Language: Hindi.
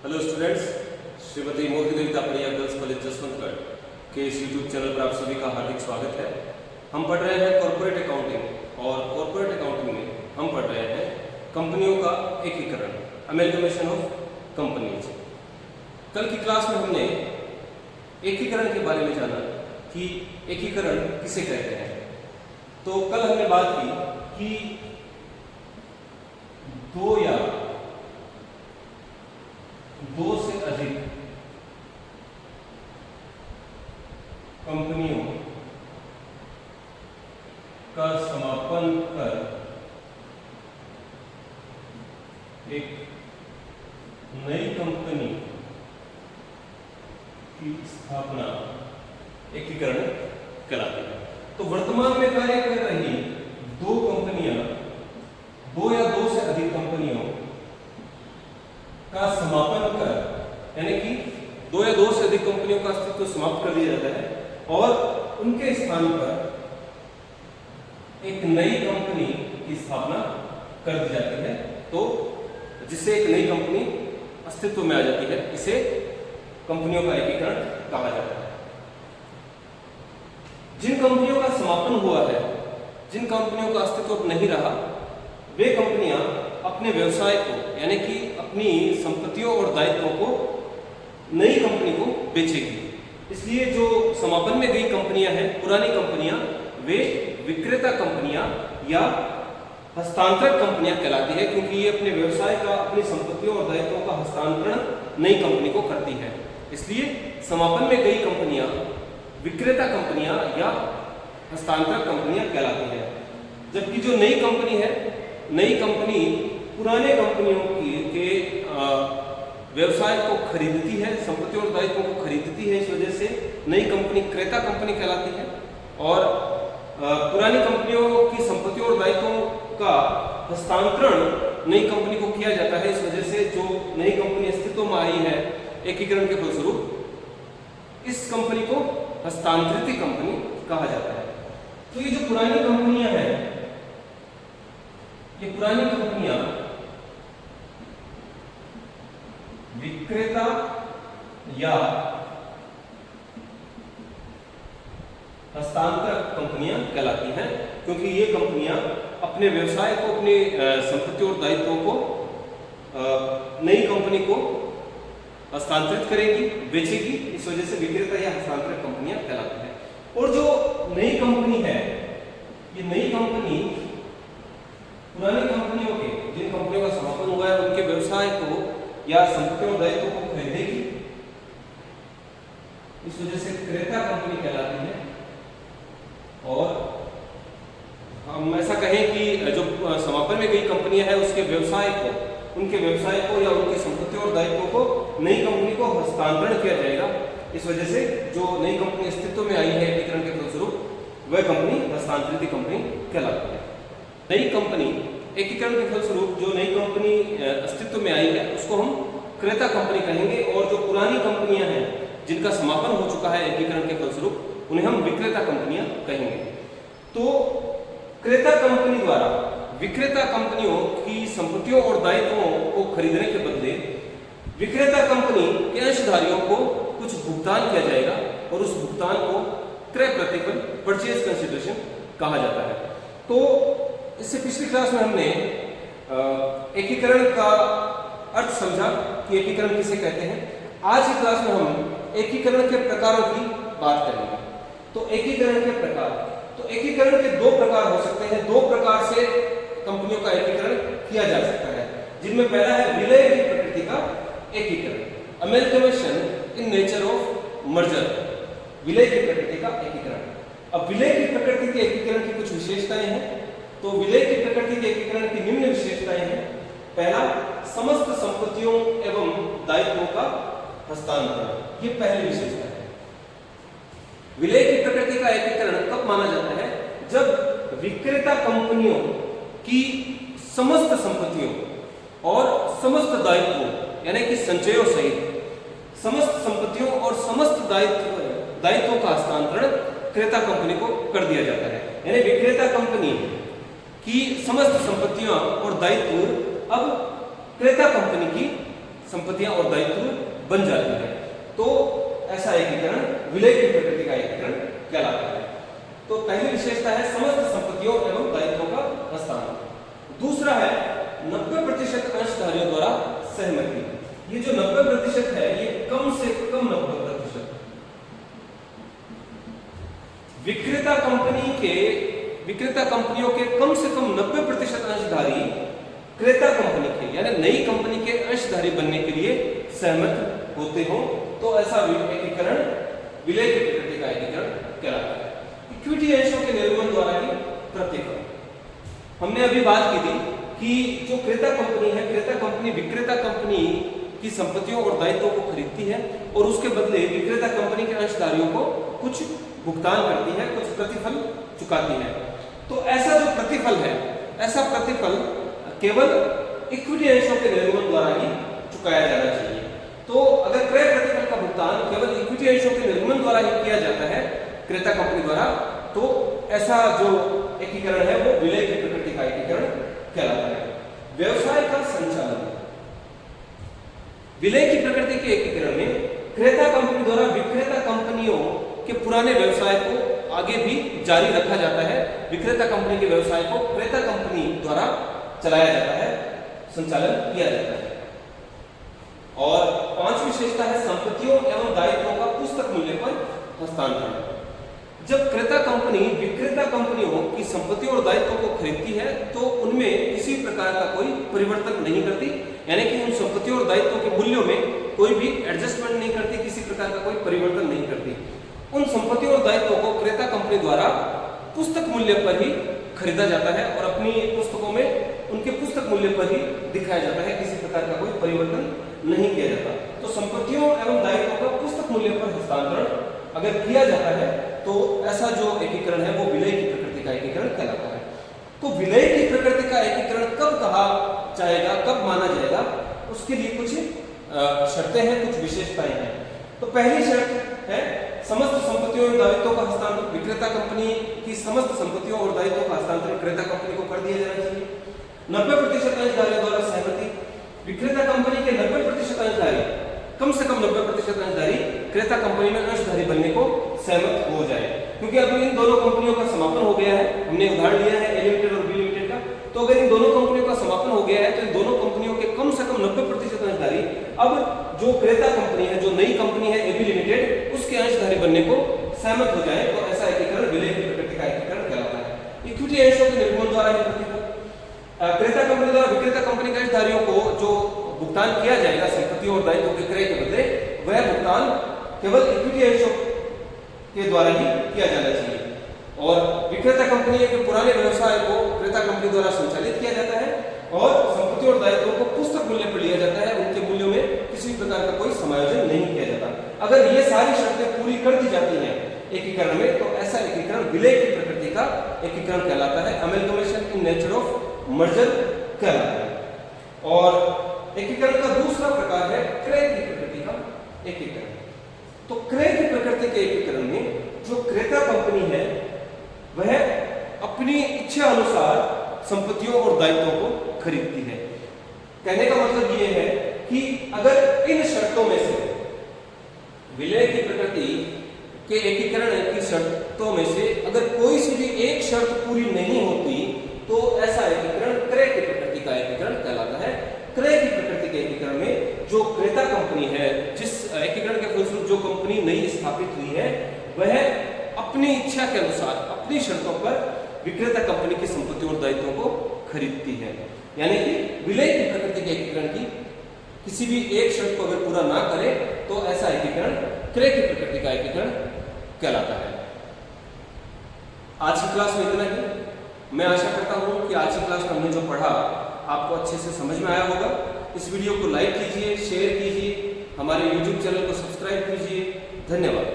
हेलो स्टूडेंट्स, श्रीमती मोहित देविता प्रिया गर्ल्स कॉलेज जसवंतगढ़ के इस यूट्यूब चैनल पर आप सभी का हार्दिक स्वागत है। हम पढ़ रहे हैं कॉर्पोरेट अकाउंटिंग और कॉर्पोरेट अकाउंटिंग में हम पढ़ रहे हैं कंपनियों का एकीकरण, अमेलगमेशन ऑफ कंपनीज। कल की क्लास में हमने एकीकरण के बारे में जाना कि एकीकरण किसे कहते हैं। तो कल हमने बात की कि दो या दो से अधिक कंपनियों का समापन कर एक नई कंपनी की स्थापना एकीकरण कहलाती है। तो वर्तमान में कार्य कर रही दो कंपनियां, दो या दो से अधिक कंपनियों का समापन कर, यानी कि दो या दो से अधिक कंपनियों का अस्तित्व समाप्त कर दिया जाता है और उनके स्थान पर एक नई कंपनी की स्थापना कर दी जाती है। तो जिससे एक नई कंपनी अस्तित्व में आ जाती है, इसे कंपनियों का एकीकरण कहा जाता है। जिन कंपनियों का समापन हुआ है, जिन कंपनियों का अस्तित्व नहीं रहा, वे कंपनियां अपने व्यवसाय को, यानी कि अपनी संपत्तियों और दायित्वों को नई कंपनी को बेचेगी। इसलिए जो समापन में गई कंपनियां हैं, पुरानी कंपनियां, वे विक्रेता कंपनियां या हस्तांतरक कंपनियां कहलाती है, क्योंकि ये अपने व्यवसाय का, अपनी संपत्तियों और दायित्वों का हस्तांतरण नई कंपनी को करती है। इसलिए समापन में गई कंपनियां विक्रेता कंपनियां या हस्तांतरक कंपनियां कहलाती है। जबकि जो नई कंपनी है, नई कंपनी पुराने कंपनियों के व्यवसाय को खरीदती है, संपत्ति और दायित्वों को खरीदती है। इस वजह से नई कंपनी क्रेता कंपनी कहलाती है और पुरानी कंपनियों की संपत्ति और दायित्वों का हस्तांतरण नई कंपनी को किया जाता है। इस वजह से जो नई कंपनी अस्तित्व में आई है एकीकरण के फलस्वरूप, इस कंपनी को हस्तांतरित कंपनी कहा जाता है। तो ये जो पुरानी कंपनियां हैं, ये पुरानी कंपनियां विक्रेता या हस्तांतरक कंपनियां कहलाती हैं, क्योंकि ये कंपनियां अपने व्यवसाय को, अपनी संपत्ति और दायित्वों को नई कंपनी को हस्तांतरित करेगी, बेचेगी। इस वजह से विक्रेता या हस्तांतरक कंपनियां कहलाती हैं। और जो नई कंपनी है, ये नई कंपनी पुरानी कंपनियों के, जिन कंपनियों का समापन हुआ है, उनके व्यवसाय को या संपत्ति और दायित्वों को खरीदेगी। इस वजह से क्रेता कंपनी कहलाती है। और हम ऐसा कहें कि जो समापन में गई कंपनियां हैं, उसके व्यवसाय को, उनके व्यवसाय को या उनकी संपत्ति और दायित्वों को नई कंपनी को हस्तांतरण किया जाएगा। इस वजह से जो नई कंपनी अस्तित्व में आई है एकीकरण के फलस्वरूप, वह कंपनी हस्तांतरित कंपनी कहलाती है। नई कंपनी एकीकरण के फलस्वरूप जो नई कंपनी अस्तित्व में आई है, उसको हम क्रेता कंपनी कहेंगे। और जो पुरानी कंपनियां हैं, जिनका समापन हो चुका है एकीकरण के फलस्वरूप, उन्हें हम विक्रेता कंपनियां कहेंगे। तो क्रेता कंपनी द्वारा विक्रेता कंपनियों की संपत्तियों और दायित्वों को खरीदने के बदले विक्रेता कंपनी के अंशधारियों को कुछ भुगतान किया जाएगा और उस भुगतान को क्रय प्रतिफल, परचेज कंसिडरेशन कहा जाता है। तो इससे पिछली क्लास में हमने एकीकरण का अर्थ समझा कि एकीकरण किसे कहते हैं। आज की क्लास में हम एकीकरण के प्रकारों की बात करेंगे। तो एकीकरण के प्रकार, तो एकीकरण के दो प्रकार हो सकते हैं। दो प्रकार से कंपनियों का एकीकरण किया जा सकता है, जिनमें पहला है विलय की प्रकृति का एकीकरण, amalgamation in nature of merger, विलय की प्रकृति का एकीकरण। अब विलय की प्रकृति के एकीकरण की कुछ विशेषताएं हैं। तो विलय की प्रकृति के एकीकरण की निम्न विशेषताएं हैं। पहला, समस्त संपत्तियों एवं दायित्वों का हस्तांतरण, ये पहली विशेषता है। विलय की प्रकृति का एकीकरण कब माना जाता है? जब विक्रेता कंपनियों की समस्त संपत्तियों और समस्त दायित्वों, यानी कि संचयों सहित समस्त संपत्तियों और समस्त दायित्वों का हस्तांतरण क्रेता कंपनी को कर दिया जाता है। यानी विक्रेता कंपनी की समस्त संपत्तियां और दायित्व अब क्रेता कंपनी की संपत्तियां और दायित्व बन जाती है। तो ऐसा एकीकरण विलय की प्रकृति का एकीकरण कहलाता है। तो पहली विशेषता है समस्त संपत्तियों एवं दायित्वों का हस्तांतरण। दूसरा है 90% अंशधारियों द्वारा सहमति। ये जो 90% है ये कम से कम 90%। विक्रेता कंपनियों के कम से कम 90% अंशधारी क्रेता कंपनी के यानी नई कंपनी के अंशधारी बनने के लिए सहमत होते हो तो ऐसा एकीकरण विलय की प्रकृति का एकीकरण कहलाता है। इक्विटी अंशों के निर्गमन द्वारा ही प्रतिफल। हमने अभी बात की थी कि जो क्रेता कंपनी है, क्रेता कंपनी विक्रेता कंपनी की संपत्तियों और दायित्वों को खरीदती है और उसके बदले विक्रेता कंपनी के अंशधारियों को कुछ भुगतान करती है, कुछ प्रतिफल चुकाती है। तो ऐसा जो प्रतिफल है, ऐसा प्रतिफल केवल इक्विटी अंशों के निर्गमन द्वारा ही चुकाया जाना चाहिए। तो अगर क्रय प्रतिफल का भुगतान केवल इक्विटी अंशों के निर्गमन द्वारा ही किया जाता है क्रेता कंपनी द्वारा, तो ऐसा जो एकीकरण है वो विलय की प्रकृति का एकीकरण कहलाता है। व्यवसाय का संचालन। विलय की प्रकृति के एकीकरण में क्रेता कंपनी द्वारा विक्रेता कंपनियों के पुराने व्यवसाय को आगे भी जारी रखा जाता है। विक्रेता कंपनी के व्यवसाय को क्रेता कंपनी द्वारा चलाया जाता है, संचालन किया जाता है। और पांचवी विशेषता है संपत्तियों एवं दायित्वों का पुस्तक मूल्य पर हस्तांतरण। जब क्रेता कंपनी विक्रेता कंपनियों की संपत्तियों और दायित्वों को खरीदती है तो उनमें किसी प्रकार का कोई परिवर्तन नहीं करती, यानी कि उन संपत्तियों और दायित्वों के मूल्यों में कोई भी एडजस्टमेंट नहीं करती, किसी प्रकार का कोई परिवर्तन नहीं करती। उन संपत्तियों और दायित्वों को क्रेता कंपनी द्वारा पुस्तक मूल्य पर ही खरीदा जाता है और अपनी पुस्तकों में उनके पुस्तक मूल्य पर ही दिखाया जाता है, किसी प्रकार का कोई परिवर्तन नहीं किया जाता। तो संपत्तियों एवं दायित्वों का पुस्तक मूल्य पर हस्तांतरण अगर किया जाता है तो ऐसा जो एकीकरण है वो विलय की प्रकृति का एकीकरण कहलाता है। तो विलय की प्रकृति का एकीकरण कब कहा जाएगा, कब माना जाएगा, उसके लिए कुछ शर्तें हैं, कुछ विशेषताएं हैं। तो पहली शर्त है समस्त संपत्तियों और दायित्वों का हस्तांतरण। विक्रेता कंपनी की समस्त संपत्तियों और दायित्वों का हस्तांतरण क्रेता कंपनी को कर दिया जाना चाहिए। 90% अंशधारियों द्वारा सहमति। विक्रेता कंपनी के 90% अंशधारी, कम से कम 90% अंशधारी क्रेता कंपनी में अंशधारी बनने को सहमत हो जाए, क्योंकि अभी इन दोनों कंपनियों का समापन हो गया है। हमने उदाहरण लिया है ए लिमिटेड और बी लिमिटेड का। तो अगर इन दोनों कंपनियों का समापन हो गया है तो इन दोनों कंपनियों के कम से कम 90% अंशधारी अब जो क्रेता कंपनी है, जो नई कंपनी है एबी लिमिटेड, उसके अंशधारी बनने को सहमत हो जाए तो ऐसा एकीकरण विलय की प्रकृति का एकीकरण कहलाता है। इक्विटी अंशों के निर्गमन द्वारा ही प्रतिफल। क्रेता कंपनी द्वारा विक्रेता कंपनी के अंशधारियों को जो भुगतान किया जाएगा संपत्तियों और दायित्वों के क्रय के बदले, वह भुगतान केवल इक्विटी अंशों के द्वारा ही किया जाना चाहिए। और विक्रेता कंपनी के पुराने व्यवसाय को क्रेता कंपनी द्वारा संचालित किया जाता है और संपत्तियों और दायित्वों को पुस्तक मूल्य पर लिया जाता है, उनके मूल्यों में किसी प्रकार का कोई समायोजन नहीं किया जाता। अगर ये सारी शर्तें पूरी कर दी जाती हैं एकीकरण में तो ऐसा एकीकरण विलय की प्रकृति का एकीकरण कहलाता है। Amalgamation in nature of merger कहलाता है। और एकीकरण का दूसरा प्रकार है क्रय की प्रकृति का एकीकरण। तो क्रय की प्रकृति के एकीकरण में जो क्रेता कंपनी है वह अपनी इच्छा अनुसार संपत्तियों और दायित्वों को खरीदती है। कहने का मतलब यह है कि अगर इन शर्तों में से विलय की प्रकृति के एकीकरण की शर्तों में से अगर कोई सी भी एक शर्त पूरी नहीं होती तो ऐसा एकीकरण क्रय की प्रकृति का एकीकरण कहलाता है। क्रय की प्रकृति के एकीकरण में जो क्रेता कंपनी है, जिस एकीकरण के फलस्वरूप जो कंपनी नई स्थापित हुई है, वह अपनी इच्छा के अनुसार अपनी शर्तों पर विक्रेता कंपनी की संपत्तियों और दायित्वों को खरीदती है। यानी कि विलय की प्रकृति के एकीकरण की किसी भी एक शर्त को अगर पूरा ना करे तो ऐसा एकीकरण क्रय की प्रकृति का एकीकरण कहलाता है। आज की क्लास में इतना ही। मैं आशा करता हूं कि आज की क्लास में हमने जो पढ़ा आपको अच्छे से समझ में आया होगा। इस वीडियो को लाइक कीजिए, शेयर कीजिए, हमारे YouTube चैनल को सब्सक्राइब कीजिए। धन्यवाद।